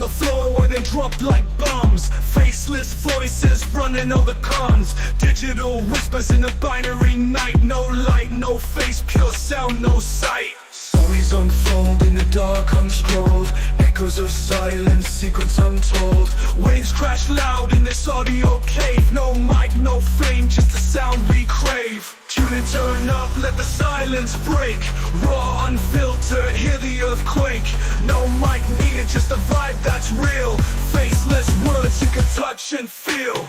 the floor where they drop like bombs. Faceless voices running all the cons. Digital whispers in the binary night. No light, no face, pure sound, no sight. Stories unfold in the dark unscrolled. Echoes of silence, secrets untold. Waves crash loud in this audio cave. No mic, no fame, just the sound we crave. Tune and turn up, let the silence break. Raw, unfiltered, hear the earthquake. No mic needed, just a vibe that's real. Faceless words you can touch and feel.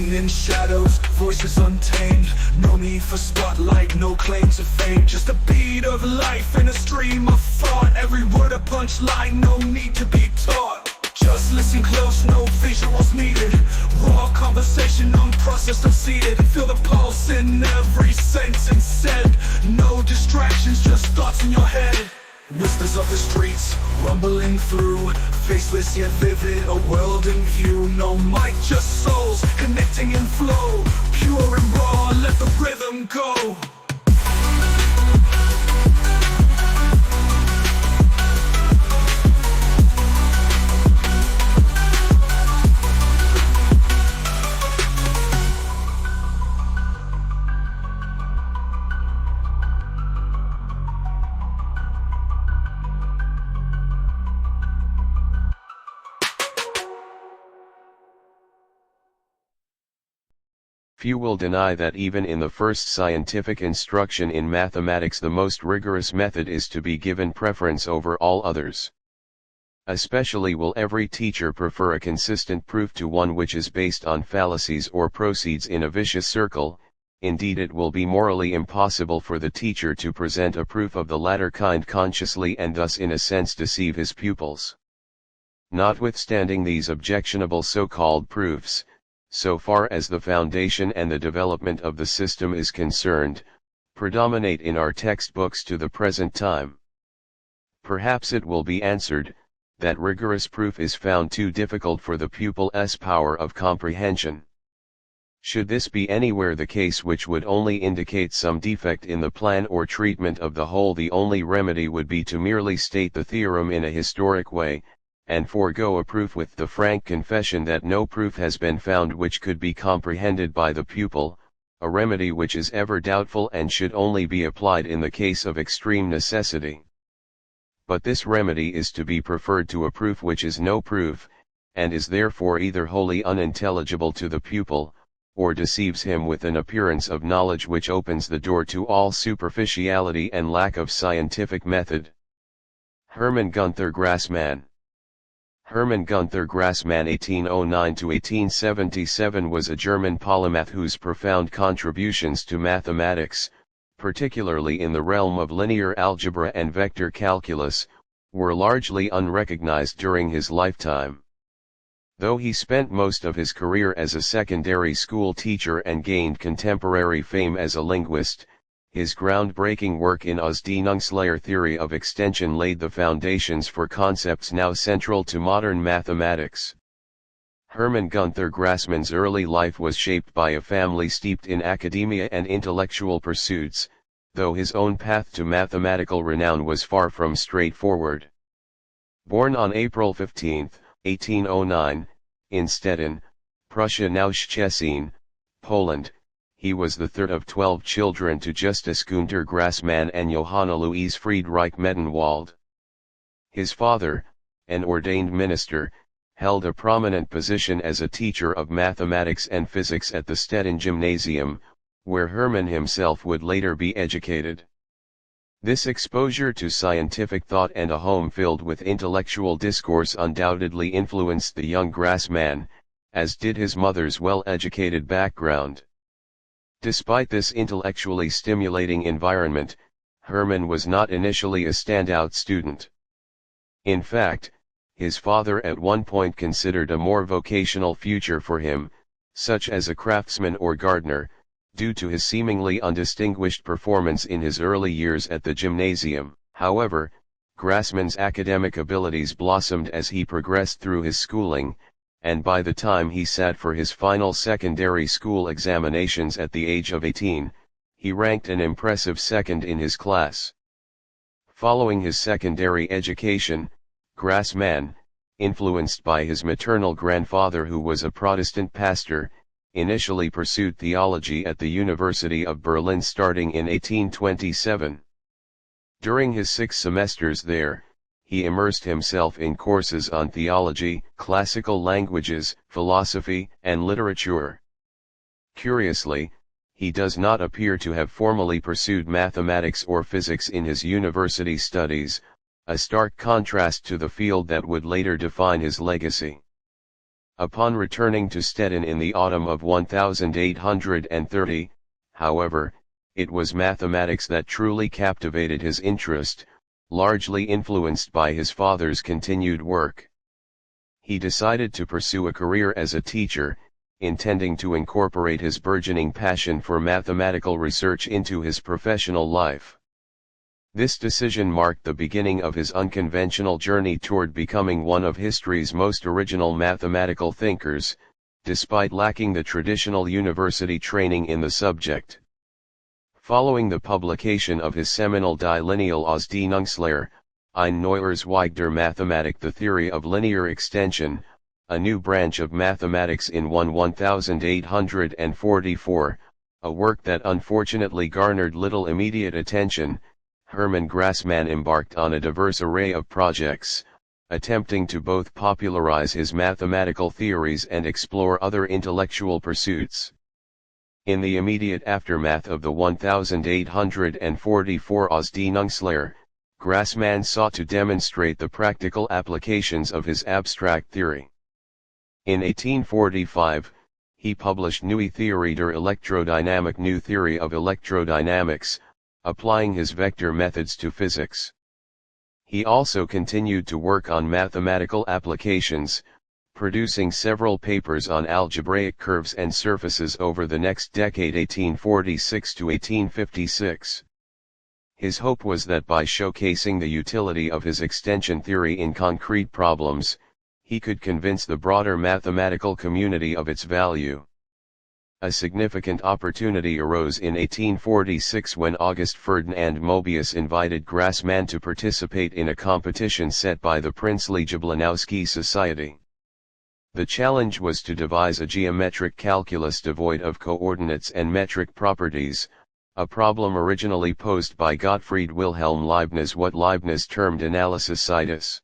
In shadows, voices untamed. No need for spotlight, no claim to fame. Just a beat of life in a stream of thought. Every word a punchline, no need to be taught. Just listen close, no visuals needed. Raw conversation, unprocessed, unseated. Feel the pulse in every sentence said. No distractions, just thoughts in your head. Whispers of the streets, rumbling through. Faceless yet vivid, a world in view. No mic, just souls, connecting in flow. Pure and raw, let the rhythm go. Few will deny that even in the first scientific instruction in mathematics the most rigorous method is to be given preference over all others. Especially will every teacher prefer a consistent proof to one which is based on fallacies or proceeds in a vicious circle. Indeed, it will be morally impossible for the teacher to present a proof of the latter kind consciously and thus in a sense deceive his pupils. Notwithstanding these objectionable so-called proofs, so far as the foundation and the development of the system is concerned, predominate in our textbooks to the present time. Perhaps it will be answered, that rigorous proof is found too difficult for the pupil's power of comprehension. Should this be anywhere the case, which would only indicate some defect in the plan or treatment of the whole, the only remedy would be to merely state the theorem in a historic way, and forego a proof with the frank confession that no proof has been found which could be comprehended by the pupil, a remedy which is ever doubtful and should only be applied in the case of extreme necessity. But this remedy is to be preferred to a proof which is no proof, and is therefore either wholly unintelligible to the pupil, or deceives him with an appearance of knowledge which opens the door to all superficiality and lack of scientific method. Hermann Gunther Grassmann. Hermann Gunther Grassmann (1809–1877) was a German polymath whose profound contributions to mathematics, particularly in the realm of linear algebra and vector calculus, were largely unrecognized during his lifetime. Though he spent most of his career as a secondary school teacher and gained contemporary fame as a linguist, his groundbreaking work in Ausdehnungslehre theory of extension laid the foundations for concepts now central to modern mathematics. Hermann Gunther Grassmann's early life was shaped by a family steeped in academia and intellectual pursuits, though his own path to mathematical renown was far from straightforward. Born on April 15, 1809, in Stettin, Prussia Neuschessien, Poland, he was the third of 12 children to Justus Gunther Grassmann and Johanna Louise Friedrich Mettenwald. His father, an ordained minister, held a prominent position as a teacher of mathematics and physics at the Stettin Gymnasium, where Hermann himself would later be educated. This exposure to scientific thought and a home filled with intellectual discourse undoubtedly influenced the young Grassmann, as did his mother's well-educated background. Despite this intellectually stimulating environment, Hermann was not initially a standout student. In fact, his father at one point considered a more vocational future for him, such as a craftsman or gardener, due to his seemingly undistinguished performance in his early years at the gymnasium. However, Grassmann's academic abilities blossomed as he progressed through his schooling, and by the time he sat for his final secondary school examinations at the age of 18, he ranked an impressive second in his class. Following his secondary education, Grassmann, influenced by his maternal grandfather who was a Protestant pastor, initially pursued theology at the University of Berlin starting in 1827. During his 6 semesters there, he immersed himself in courses on theology, classical languages, philosophy, and literature. Curiously, he does not appear to have formally pursued mathematics or physics in his university studies, a stark contrast to the field that would later define his legacy. Upon returning to Stettin in the autumn of 1830, however, it was mathematics that truly captivated his interest, largely influenced by his father's continued work. He decided to pursue a career as a teacher, intending to incorporate his burgeoning passion for mathematical research into his professional life. This decision marked the beginning of his unconventional journey toward becoming one of history's most original mathematical thinkers, despite lacking the traditional university training in the subject. Following the publication of his seminal Die Lineal Ausdehnungslehre, ein neuer Zweig der Mathematik, the theory of linear extension, a new branch of mathematics in 1844, a work that unfortunately garnered little immediate attention, Hermann Grassmann embarked on a diverse array of projects, attempting to both popularize his mathematical theories and explore other intellectual pursuits. In the immediate aftermath of the 1844 Ausdehnungslehre, Grassmann sought to demonstrate the practical applications of his abstract theory. In 1845, he published Neue Theorie der Elektrodynamik, New Theory of Electrodynamics, applying his vector methods to physics. He also continued to work on mathematical applications, producing several papers on algebraic curves and surfaces over the next decade 1846 to 1856. His hope was that by showcasing the utility of his extension theory in concrete problems, he could convince the broader mathematical community of its value. A significant opportunity arose in 1846 when August Ferdinand Mobius invited Grassmann to participate in a competition set by the Princely Jablonowski Society. The challenge was to devise a geometric calculus devoid of coordinates and metric properties, a problem originally posed by Gottfried Wilhelm Leibniz, what Leibniz termed analysisitis.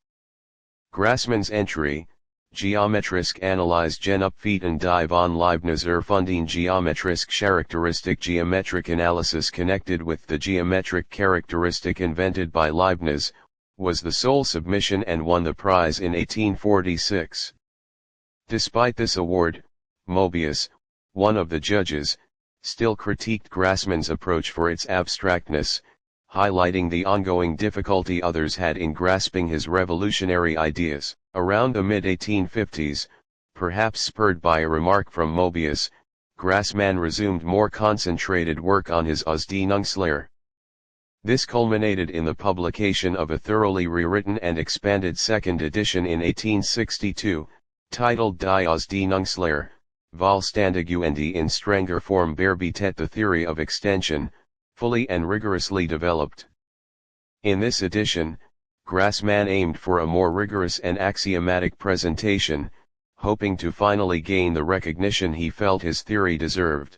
Grassmann's entry, Geometrisch Analyse Genupfeiten die von Leibniz erfundene geometrische Charakteristik, geometric analysis connected with the geometric characteristic invented by Leibniz, was the sole submission and won the prize in 1846. Despite this award, Mobius, one of the judges, still critiqued Grassmann's approach for its abstractness, highlighting the ongoing difficulty others had in grasping his revolutionary ideas. Around the mid-1850s, perhaps spurred by a remark from Mobius, Grassmann resumed more concentrated work on his Ausdehnungslehre. This culminated in the publication of a thoroughly rewritten and expanded second edition in 1862, titled Die Ausdehnungslehre, Vollständige in strenger Form bearbeitet, the theory of extension, fully and rigorously developed. In this edition, Grassmann aimed for a more rigorous and axiomatic presentation, hoping to finally gain the recognition he felt his theory deserved.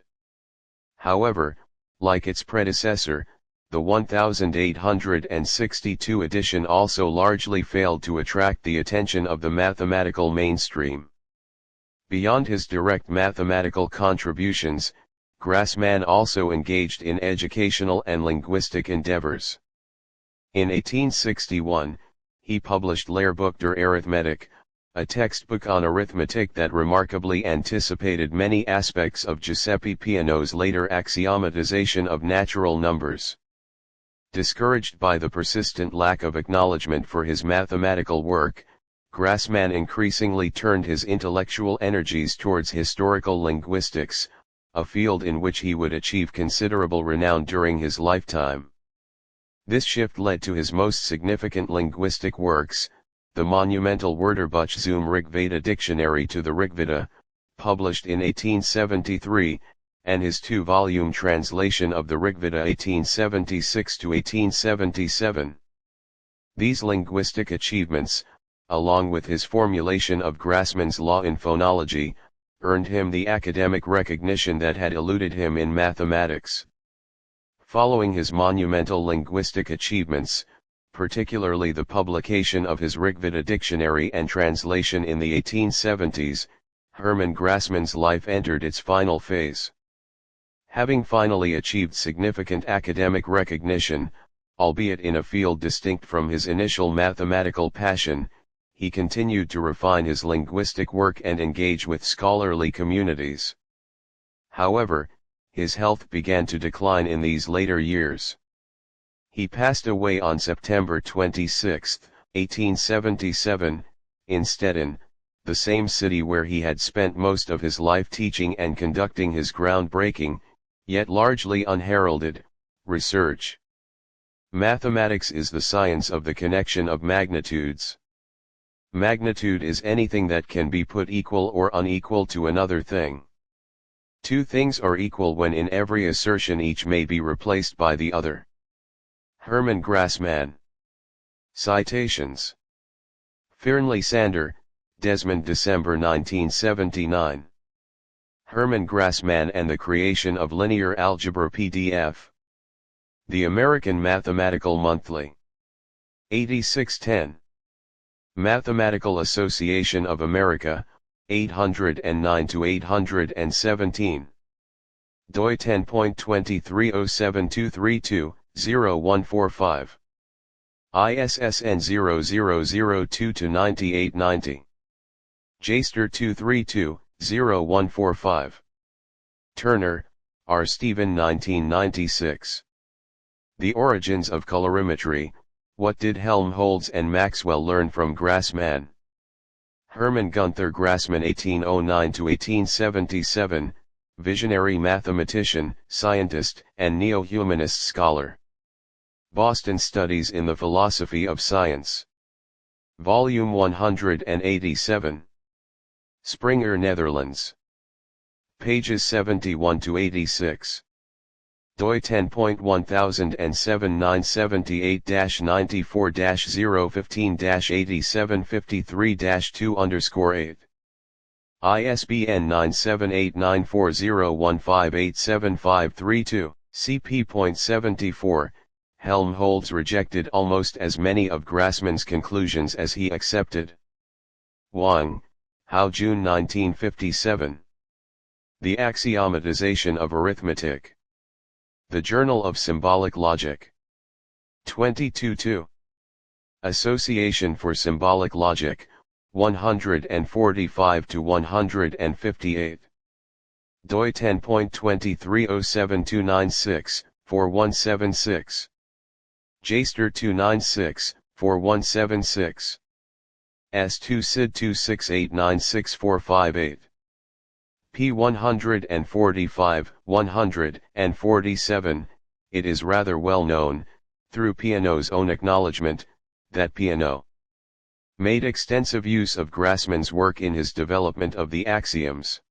However, like its predecessor, the 1862 edition also largely failed to attract the attention of the mathematical mainstream. Beyond his direct mathematical contributions, Grassmann also engaged in educational and linguistic endeavors. In 1861, he published Lehrbuch der Arithmetik, a textbook on arithmetic that remarkably anticipated many aspects of Giuseppe Peano's later axiomatization of natural numbers. Discouraged by the persistent lack of acknowledgement for his mathematical work, Grassmann increasingly turned his intellectual energies towards historical linguistics, a field in which he would achieve considerable renown during his lifetime. This shift led to his most significant linguistic works, the monumental Wörterbuch zum Rigveda Dictionary to the Rigveda, published in 1873, and his two-volume translation of the Rigveda 1876 to 1877. These linguistic achievements, along with his formulation of Grassmann's law in phonology, earned him the academic recognition that had eluded him in mathematics. Following his monumental linguistic achievements, particularly the publication of his Rigveda dictionary and translation in the 1870s, Hermann Grassmann's life entered its final phase. Having finally achieved significant academic recognition, albeit in a field distinct from his initial mathematical passion, he continued to refine his linguistic work and engage with scholarly communities. However, his health began to decline in these later years. He passed away on September 26, 1877, in Stettin, the same city where he had spent most of his life teaching and conducting his groundbreaking, yet largely unheralded, research. Mathematics is the science of the connection of magnitudes. Magnitude is anything that can be put equal or unequal to another thing. Two things are equal when in every assertion each may be replaced by the other. Hermann Grassmann. Citations. Fearnley Sander, Desmond, December 1979. Hermann Grassmann and the Creation of Linear Algebra PDF. The American Mathematical Monthly. 8610. Mathematical Association of America, 809-817. doi 10.23072320-145. ISSN 0002-9890. Jaster 232-0145. Turner, R. Stephen 1996. The Origins of Colorimetry, What Did Helmholtz and Maxwell Learn from Grassmann? Hermann Gunther Grassmann 1809-1877, visionary mathematician, scientist, and neo-humanist scholar. Boston Studies in the Philosophy of Science. Volume 187. Springer, Netherlands. Pages 71-86. doi 10.107978-94-015-8753-2_8. ISBN 9789401587532. CP.74. Helmholtz rejected almost as many of Grassmann's conclusions as he accepted. Wang, Hao, June 1957. The Axiomatization of Arithmetic. The Journal of Symbolic Logic. 22-2. Association for Symbolic Logic, 145-158. doi 10.23072964-176. Jaster 296-4176. S2 SID 268966458. P 145, 147, it is rather well known, through Peano's own acknowledgement, that Peano made extensive use of Grassmann's work in his development of the axioms.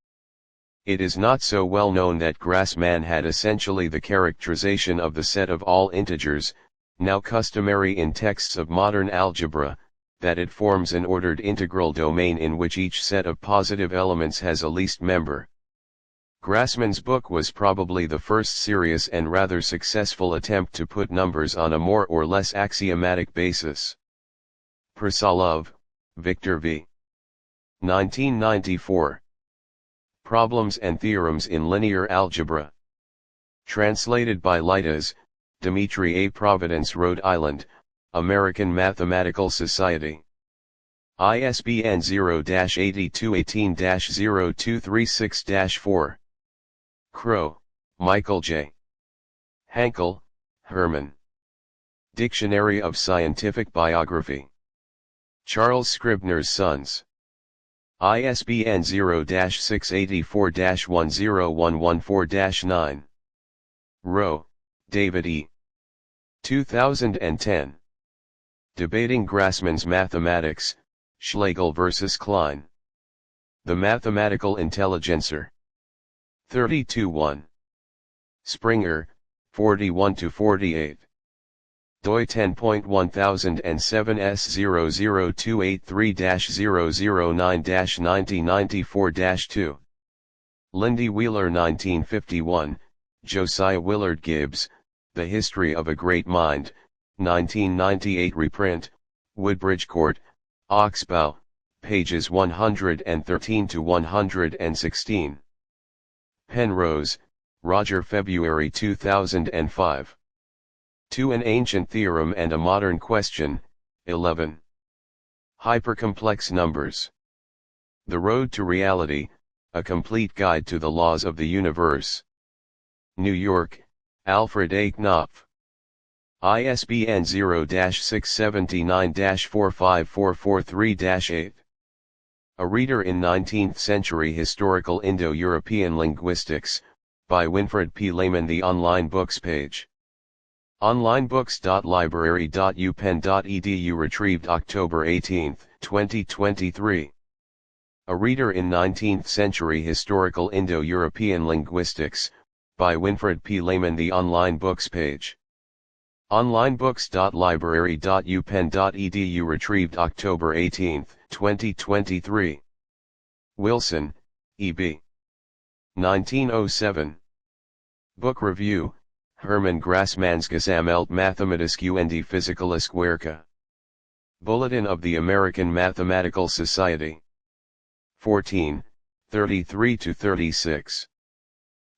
It is not so well known that Grassmann had essentially the characterization of the set of all integers, now customary in texts of modern algebra, that it forms an ordered integral domain in which each set of positive elements has a least member. Grassmann's book was probably the first serious and rather successful attempt to put numbers on a more or less axiomatic basis. Persalov, Victor V. 1994. Problems and Theorems in Linear Algebra. Translated by Litas, Dmitry A. Providence, Rhode Island, American Mathematical Society. ISBN 0-8218-0236-4. Crow, Michael J. Hankel, Hermann. Dictionary of Scientific Biography. Charles Scribner's Sons. ISBN 0-684-10114-9. Rowe, David E. 2010. Debating Grassmann's Mathematics, Schlegel vs. Klein. The Mathematical Intelligencer. 32-1. Springer, 41-48. doi 10.1007 S00283-009-9094-2. Lindy Wheeler 1951, Josiah Willard Gibbs, The History of a Great Mind, 1998 reprint, Woodbridge Court, Oxbow, pages 113-116. Penrose, Roger February 2005. To an Ancient Theorem and a Modern Question, 11. Hypercomplex Numbers. The Road to Reality, A Complete Guide to the Laws of the Universe. New York, Alfred A. Knopf. ISBN 0-679-45443-8. A Reader in 19th Century Historical Indo-European Linguistics, by Winfred P. Lehman. The Online Books page. onlinebooks.library.upenn.edu. Retrieved October 18, 2023. A Reader in 19th Century Historical Indo-European Linguistics, by Winfred P. Lehman. The Online Books page. onlinebooks.library.upenn.edu. Retrieved October 18, 2023. Wilson, E.B. 1907. Book Review, Hermann Grassmann's Gesammelt Mathematische und Physikalische Werke. Bulletin of the American Mathematical Society. 14, 33-36.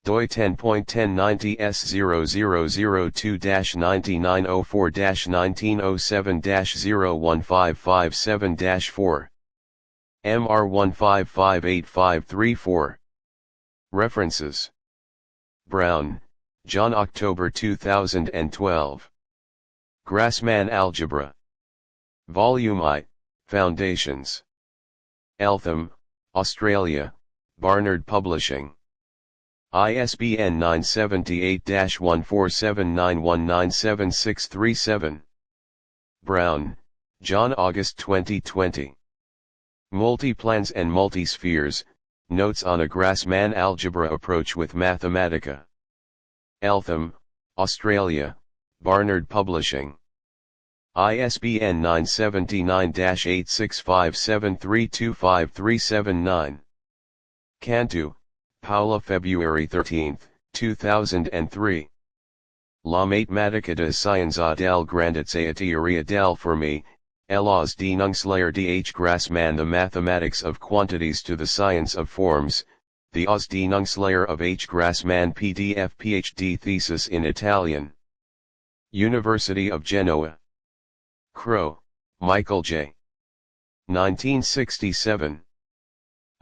doi 10.1090 S0002-1904-1907-01557-4. MR15585534. References. Brown, John. October 2012. Grassmann Algebra. Volume I, Foundations. Eltham, Australia, Barnard Publishing. ISBN 978-1479197637. Brown, John. August 2020. Multiplans and Multispheres, Notes on a Grassmann Algebra Approach with Mathematica. Eltham, Australia, Barnard Publishing. ISBN 979-8657325379. Cantu, Paula. February 13, 2003. La matematica de scienza del grandezza teoria del fermi, Elas Denungslehr H. Grassmann. The Mathematics of Quantities to the Science of Forms, the Ausdehnungslehre of H. Grassmann. PDF PhD thesis in Italian. University of Genoa. Crow, Michael J. 1967.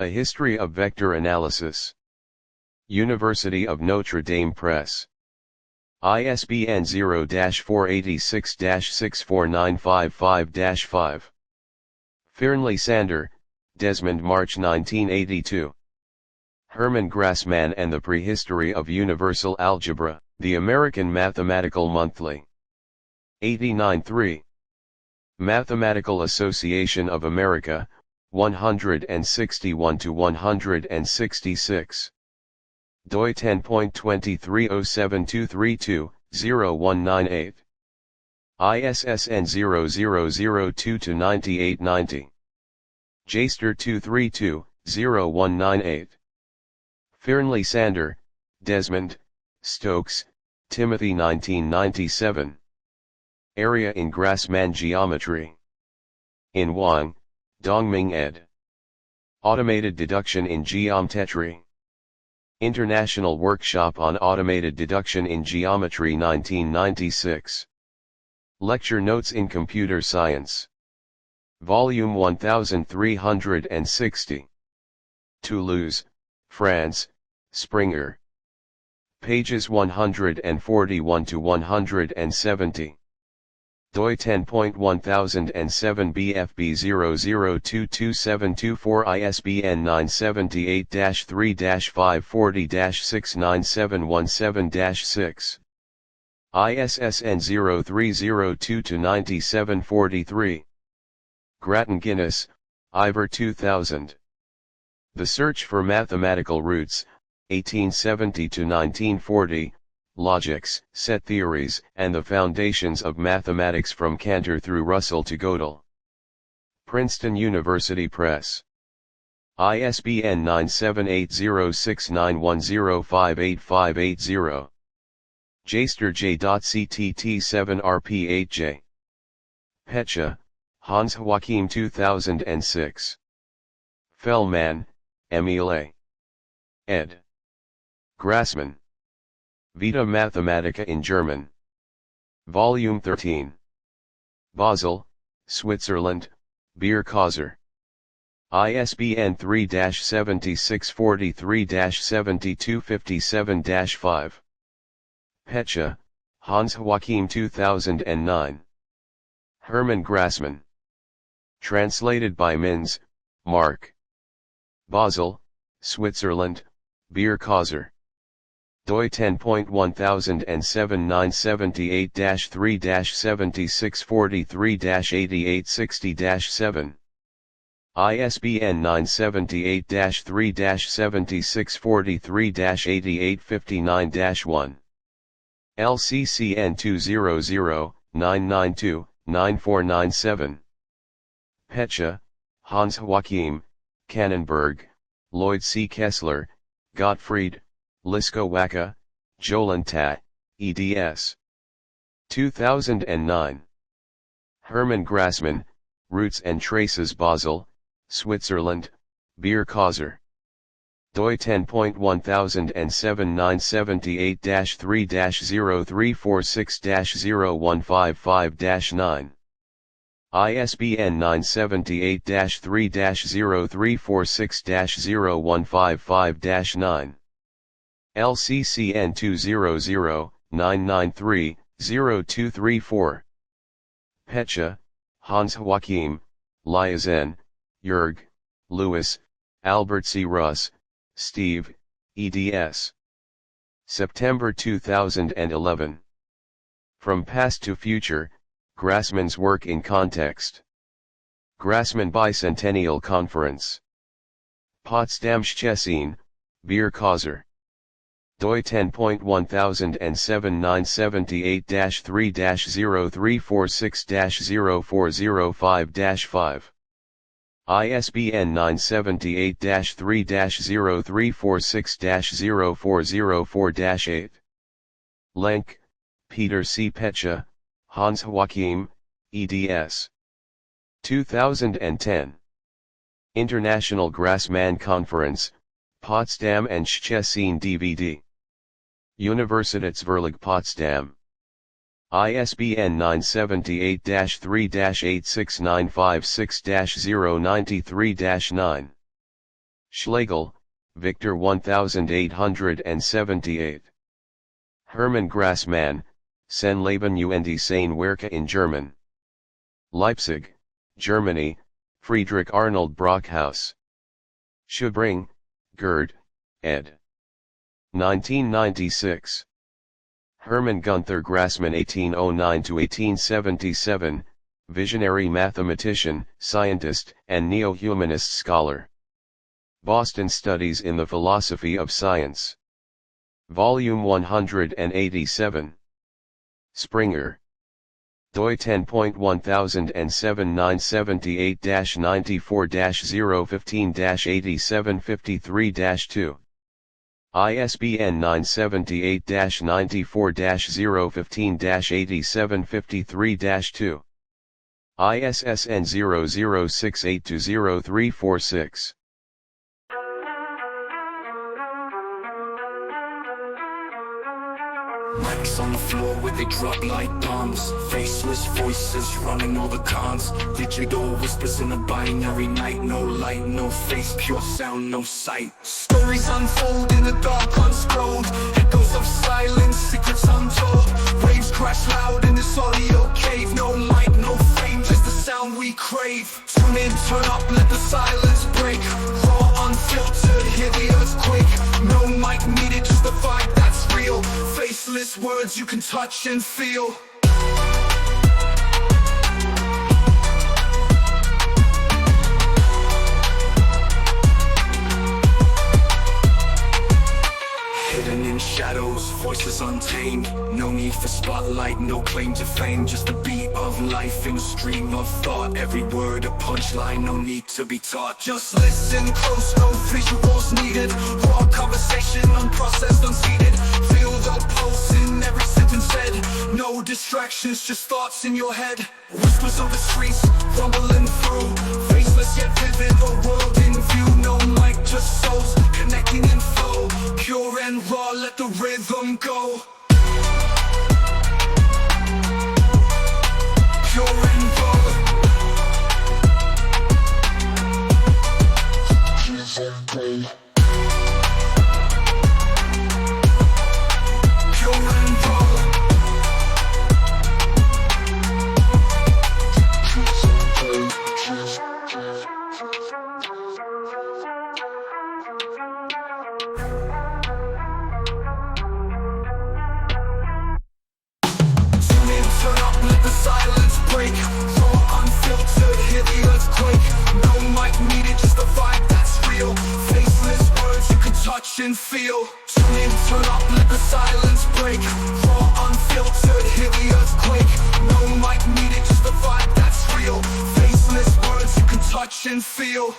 A History of Vector Analysis. University of Notre Dame Press. ISBN 0-486-64955-5. Fearnley Sander, Desmond. March 1982. Hermann Grassmann and the Prehistory of Universal Algebra, The American Mathematical Monthly. 89-3. Mathematical Association of America, 161-166. doi 10.23072320-198. ISSN 0002-9890. Jaster 232-0198. Fearnley Sander, Desmond, Stokes, Timothy. 1997. Area in Grassmann Geometry. In Wang, Dongming ed. Automated Deduction in Geometry. International Workshop on Automated Deduction in Geometry 1996. Lecture Notes in Computer Science. Volume 1360. Toulouse, France, Springer. Pages 141-170. doi 10.1007 BFB 00227224 ISBN 978-3-540-69717-6. ISSN 0302-9743. Grattan Guinness, Ivor 2000. The Search for Mathematical Roots, 1870-1940, Logics, Set Theories, and the Foundations of Mathematics from Cantor through Russell to Gödel. Princeton University Press. ISBN 9780691058580. Jaester J.CTT7RP8J. Pecha, Hans Joachim 2006. Fellman, Emil A. ed. Grassmann. Vita Mathematica in German. Volume 13. Basel, Switzerland, Beer Kauser. ISBN 3-7643-7257-5. Pecha, Hans Joachim 2009. Hermann Grassmann. Translated by Mins, Mark. Basel, Switzerland, Beer Kauser. doi 10.107978-3-7643-8860-7. ISBN 978-3-7643-8859-1. LCCN 200-992-9497. Pecha, Hans Joachim, Kannenberg, Lloyd C. Kessler, Gottfried, Lisko Wacka, Jolantat, eds. 2009. Hermann Grassmann, Roots and Traces Basel, Switzerland, Beer Kauser. doi 10.1079-3-0346-0155-9. ISBN 978-3-0346-0155-9. LCCN 200-993-0234. Pecha, Hans Joachim, Liazen, Jörg, Louis, Albert C. Russ, Steve, eds. September 2011. From Past to Future, Grassmann's Work in Context. Grassmann Bicentennial Conference. Potsdam Szczecin, Beer Kauser. doi 10.1079-3-0346-0405-5. ISBN 978-3-0346-0404-8. Lenk, Peter C. Pecha, Hans Joachim, eds. 2010. International Grassmann Conference, Potsdam and Szczecin DVD. Universitätsverlag Potsdam. ISBN 978-3-86956-093-9. Schlegel, Victor 1878. Hermann Grassmann, Sein Leben und seine Werke in German. Leipzig, Germany, Friedrich Arnold Brockhaus. Schubring, Gerd, ed. 1996. Hermann Gunther Grassmann 1809-1877, visionary mathematician, scientist, and neo-humanist scholar. Boston Studies in the Philosophy of Science. Volume 187. Springer. doi 10.1079-94-015-8753-2. ISBN 978-94-015-8753-2. ISSN 0068-0346. Mics on the floor where they drop like bombs. Faceless voices running all the cons. Digital whispers in a binary night. No light, no face, pure sound, no sight. Stories unfold in the dark, unscrolled. Echoes of silence, secrets untold. Waves crash loud in this audio cave. No mic, no fame, just the sound we crave. Tune in, turn up, let the silence break. Raw, unfiltered, hear the earthquake. No mic needed, just the vibe that's real. Faceless Faceless words you can touch and feel. Hidden in shadows, voices untamed. No need for spotlight, no claim to fame. Just a beat of life in a stream of thought. Every word a punchline, no need to be taught. Just listen close, no visuals needed. Raw conversation, unprocessed, unseated. Feel the pulse in every sentence said. No distractions, just thoughts in your head. Whispers of the streets, rumbling through. Faceless yet vivid, a world in view. No mic, just souls, connecting in flow. Pure and raw, let the rhythm go. Pure and raw. Pure and raw. Turn up, let the silence break. Raw, unfiltered, hear the earthquake. No mic needed, just a vibe that's real. Faceless words you can touch and feel. Tune in, turn up, let the silence break. Raw, unfiltered, hear the earthquake. No mic needed, just a vibe that's real. Faceless words you can touch and feel.